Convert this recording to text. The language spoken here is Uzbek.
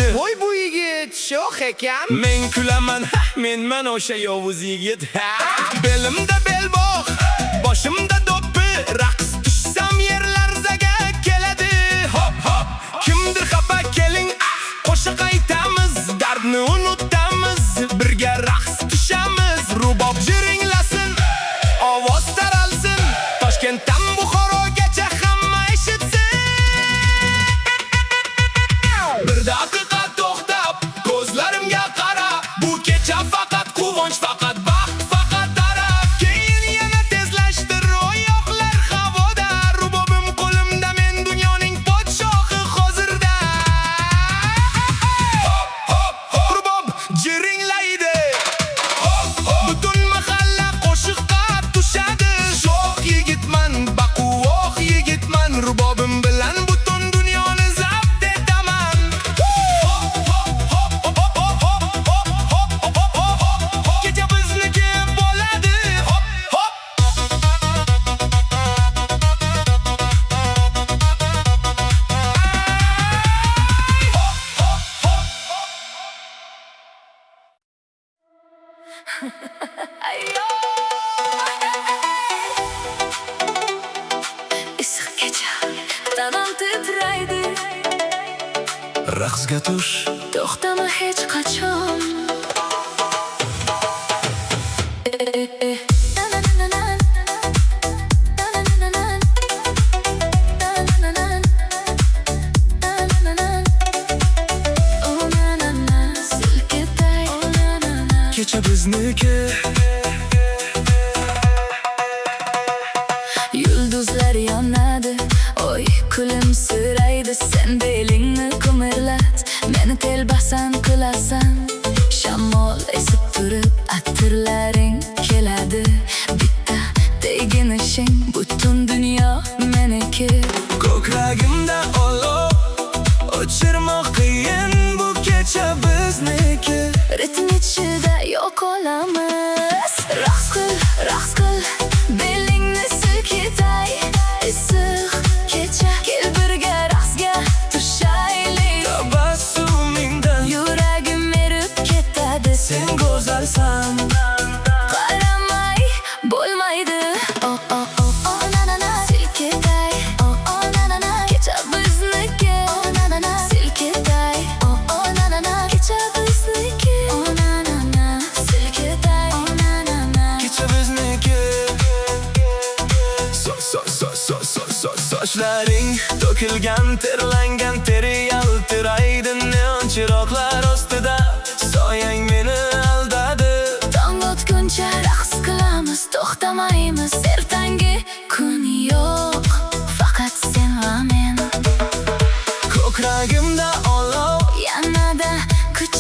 kuladi. Voy bu yigit sho'x ekan. Men kulaman, menman o'sha yovuz yigit. Belimda belbog', boshimda do'ppi, raqs tushsam yerlar zaga keladi. Hop hop, kimdir xafa keling, qo'shiq aytamiz, dardni unutamiz, birga raqs tushamiz. Rubob jiringlasin, ovoz taralsin, Toshkentdan Buxorogacha hamma eshitsin. Bir daqiqa to'xtab, ko'zlarimga qara, bu kecha faqat quvonch, faqat baxt, faqat taraf. Keyin yana tezlashtir oyoqlar havoda, rubobim qo'limda, men dunyoning podshohi hozirda. Hop hop hop, rubob jiringlaydi. Hop hop, butun mahalla qo'shiqqa tushadi. Sho'x yigitman, baquvvoq yigitman, rubobim bilan butun dunyoni zabt etaman. Kecha bizniki bo'ladi. Hop hop. Issiq kecha, tanam titraydi. Raqsga tush, To'xtama hech qachon. Silkitay. kecha bizniki. Yulduzlar yonadi, oy kulimsiraydi. Sen belingni qimirlat, meni telbasan qilasan. Shamol esib turib, atirlaring keladi. Bitta teginishing, butun dunyo meniki. Ko'kragimda olov, o'chirmoq qiyin, bu kecha bizniki. Ritm ichida yo'q olamiz. Raqs qil, belingni silkitay. Issiq kecha, kel birga raqsga tushaylik. Tabassumingdan Yuragim erib ketadi. sen go'zalsan. Qaramay bo'lmaydi. Oh oh oh oh na na na silkitay. Oh oh na na na kecha bizniki. Oh na na na silkitay. Oh oh na na na kecha bizniki. Oh na na na silkitay. Oh na na na Kecha bizniki. Sochlaring to'kilgan, terlangan, teri yaltiraydi. Neon chiroqlar ostida soyang meni aldadi. Tong otguncha raqs qilamiz, to'xtamaymiz. Ertangi kun yo'q, faqat sen va men. Ko'kragimda olov, Yanada kuch